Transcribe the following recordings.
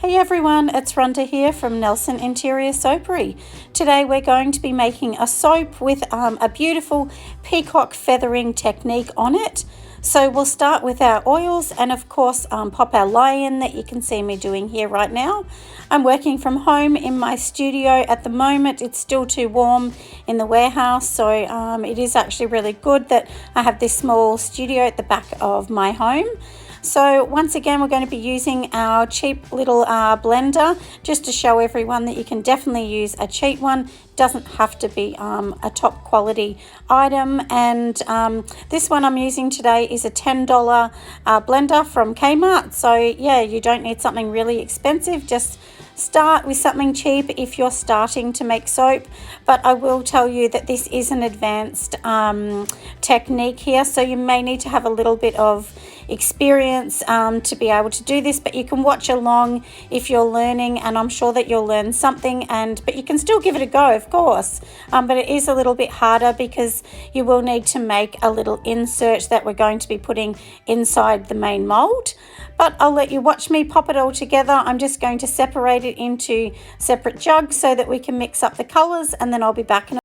Hey everyone, it's Rhonda here from Nelson Interior Soapery. Today we're going to be making a soap with a beautiful peacock feathering technique on it. So we'll start with our oils and of course pop our lye-in that you can see me doing here right now. I'm working from home in my studio at the moment. It's still too warm in the warehouse, so it is actually really good that I have this small studio at the back of my home. So once again, we're going to be using our cheap little blender just to show everyone that you can definitely use a cheap one. Doesn't have to be a top quality item. And this one I'm using today is a $10 blender from Kmart. So yeah, you don't need something really expensive. Just start with something cheap if you're starting to make soap. But I will tell you that this is an advanced technique here, so you may need to have a little bit of experience to be able to do this, but you can watch along if you're learning, and I'm sure that you'll learn something. But you can still give it a go, of course, but it is a little bit harder because you will need to make a little insert that we're going to be putting inside the main mold. But I'll let you watch me pop it all together. I'm just going to separate it into separate jugs so that we can mix up the colors, and then I'll be back in a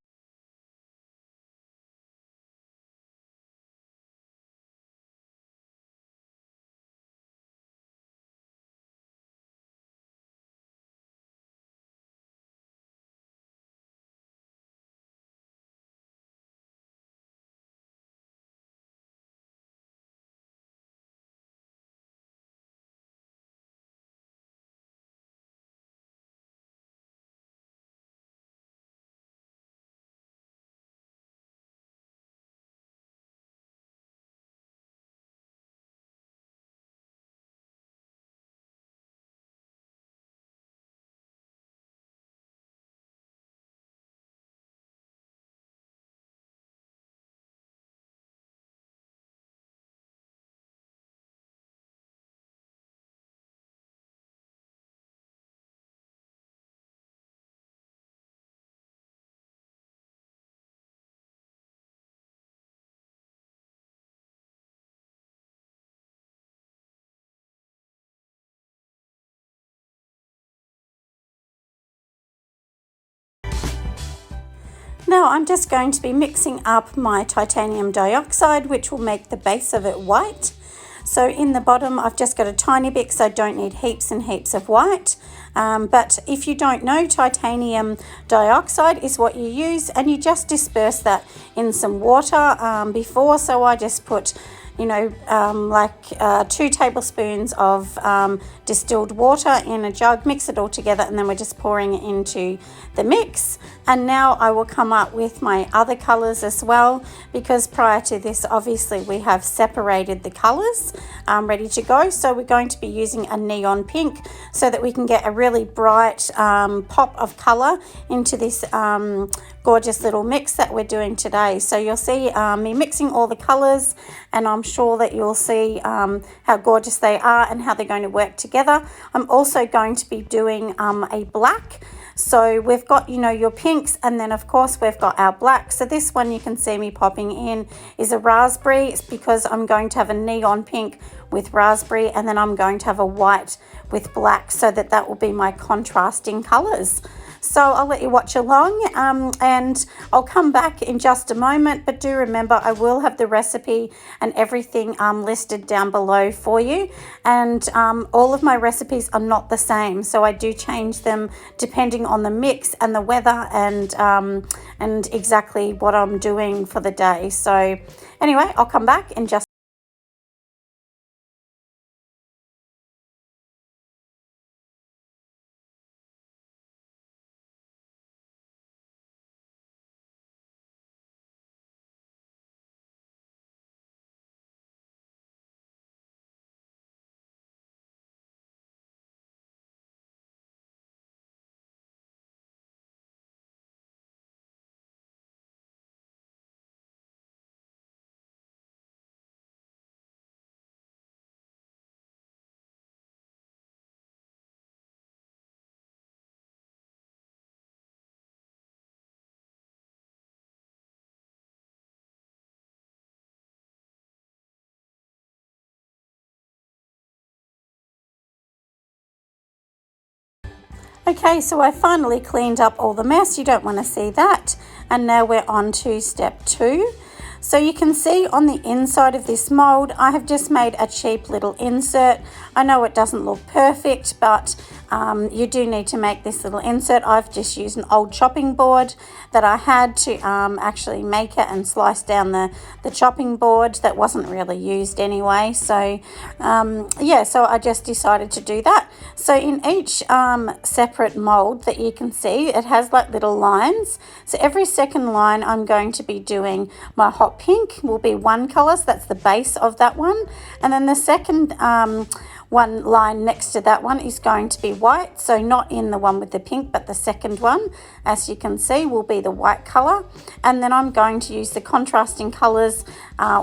Now I'm just going to be mixing up my titanium dioxide, which will make the base of it white. So in the bottom, I've just got a tiny bit because I don't need heaps and heaps of white. But if you don't know, titanium dioxide is what you use, and you just disperse that in some water before. So I just put, like 2 tablespoons of distilled water in a jug, mix it all together, and then we're just pouring it into the mix. And now I will come up with my other colors as well, because prior to this, obviously we have separated the colors ready to go. So we're going to be using a neon pink so that we can get a really bright pop of color into this gorgeous little mix that we're doing today. So you'll see me mixing all the colors, and I'm sure that you'll see how gorgeous they are and how they're going to work together. I'm also going to be doing a black. So we've got, your pinks, and then of course we've got our black. So this one you can see me popping in is a raspberry. It's because I'm going to have a neon pink with raspberry, and then I'm going to have a white with black, so that will be my contrasting colors. So I'll let you watch along, and I'll come back in just a moment. But do remember, I will have the recipe and everything listed down below for you. And all of my recipes are not the same, so I do change them depending on the mix and the weather and exactly what I'm doing for the day. So anyway, I'll come back in just Okay, so I finally cleaned up all the mess. You don't want to see that. And now we're on to step 2. So you can see on the inside of this mold, I have just made a cheap little insert. I know it doesn't look perfect, but you do need to make this little insert. I've just used an old chopping board that I had to actually make it and slice down the chopping board that wasn't really used anyway. So yeah, so I just decided to do that. So in each separate mold that you can see, it has like little lines. So every second line I'm going to be doing my hot pink will be one color, so that's the base of that one, and then the second one line next to that one is going to be white, so not in the one with the pink but the second one, as you can see, will be the white color. And then I'm going to use the contrasting colors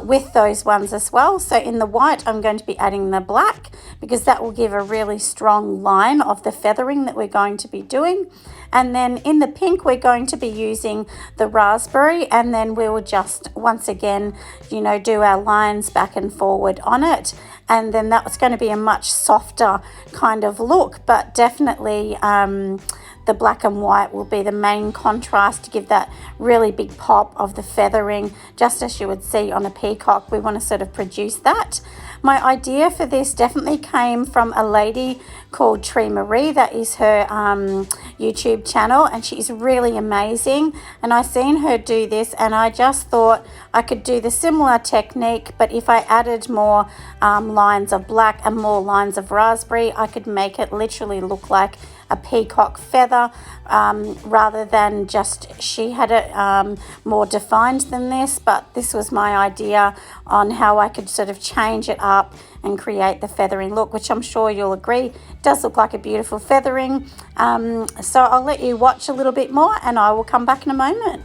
with those ones as well. So in the white I'm going to be adding the black, because that will give a really strong line of the feathering that we're going to be doing. And then in the pink we're going to be using the raspberry, and then we will just once again, you know, do our lines back and forward on it. And then that's going to be a much softer kind of look, but definitely the black and white will be the main contrast to give that really big pop of the feathering, just as you would see on a peacock. We want to sort of produce that. My idea for this definitely came from a lady called Tree Marie. That is her YouTube channel, and she's really amazing. And I seen her do this, and I just thought I could do the similar technique, but if I added more lines of black and more lines of raspberry, I could make it literally look like a peacock feather, rather than just she had it more defined than this. But this was my idea on how I could sort of change it up and create the feathering look, which I'm sure you'll agree does look like a beautiful feathering. So I'll let you watch a little bit more and I will come back in a moment.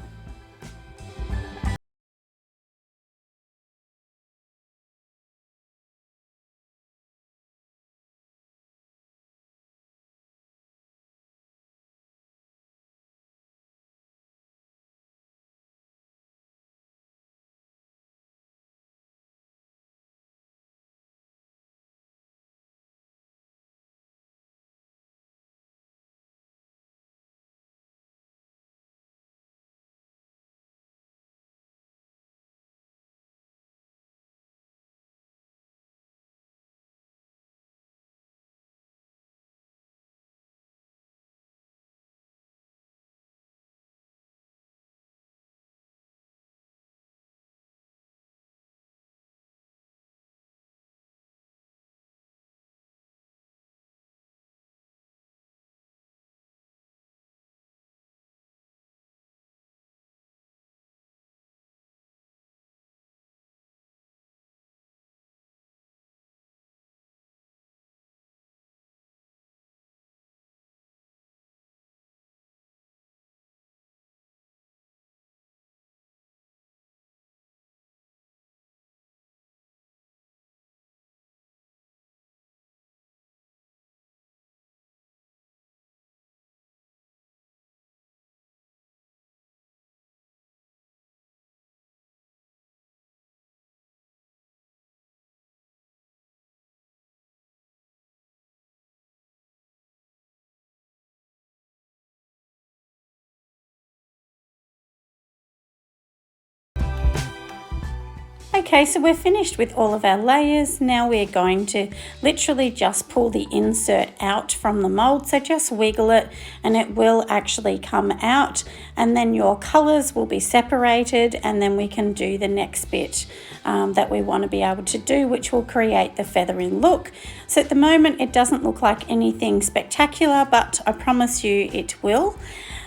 Okay, so we're finished with all of our layers. Now we're going to literally just pull the insert out from the mold. So just wiggle it and it will actually come out, and then your colors will be separated, and then we can do the next bit that we want to be able to do, which will create the feathering look. So at the moment it doesn't look like anything spectacular, but I promise you it will.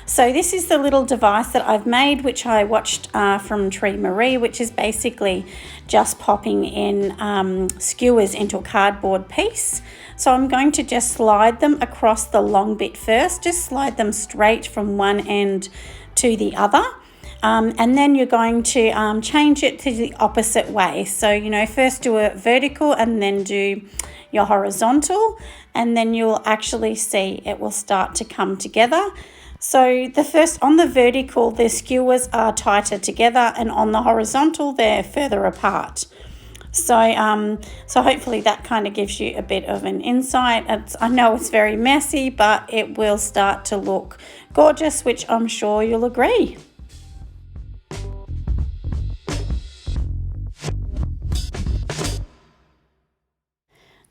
So this is the little device that I've made, which I watched from Tree Marie, which is basically just popping in skewers into a cardboard piece. So I'm going to just slide them across the long bit first, just slide them straight from one end to the other. And then you're going to change it to the opposite way. So, you know, first do a vertical and then do your horizontal, and then you'll actually see it will start to come together. So the first, on the vertical, the skewers are tighter together, and on the horizontal, they're further apart. So hopefully that kind of gives you a bit of an insight. I know it's very messy, but it will start to look gorgeous, which I'm sure you'll agree.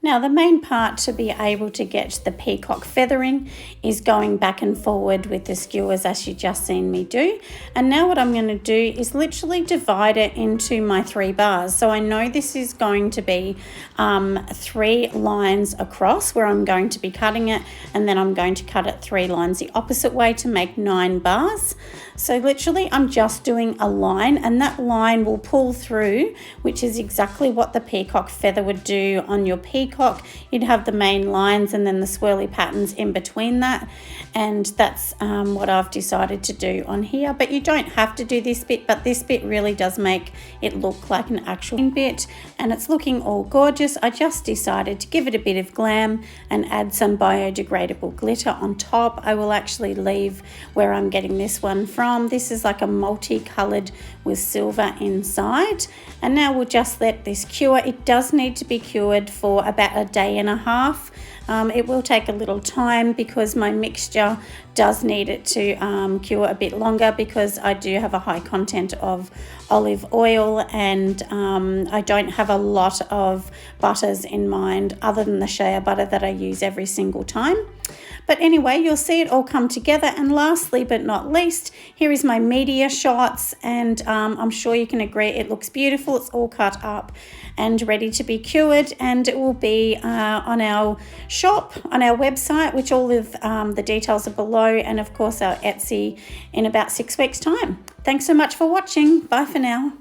Now the main part to be able to get the peacock feathering is going back and forward with the skewers as you just seen me do. And now what I'm going to do is literally divide it into my 3 bars. So I know this is going to be 3 lines across where I'm going to be cutting it, and then I'm going to cut it 3 lines the opposite way to make 9 bars. So literally I'm just doing a line, and that line will pull through, which is exactly what the peacock feather would do on your peacock. You'd have the main lines and then the swirly patterns in between that, and that's what I've decided to do on here. But you don't have to do this bit, but this bit really does make it look like an actual bit, and it's looking all gorgeous. I just decided to give it a bit of glam and add some biodegradable glitter on top. I will actually leave where I'm getting this one from. This is like a multicolored with silver inside. And now we'll just let this cure. It does need to be cured for about a day and a half. It will take a little time because my mixture does need it to cure a bit longer, because I do have a high content of olive oil, and I don't have a lot of butters in mind other than the shea butter that I use every single time. But anyway, you'll see it all come together. And lastly but not least, here is my media shots, and I'm sure you can agree it looks beautiful. It's all cut up and ready to be cured, and it will be on our shop, on our website, which all of the details are below, and of course our Etsy in about 6 weeks' time. Thanks so much for watching. Bye for now.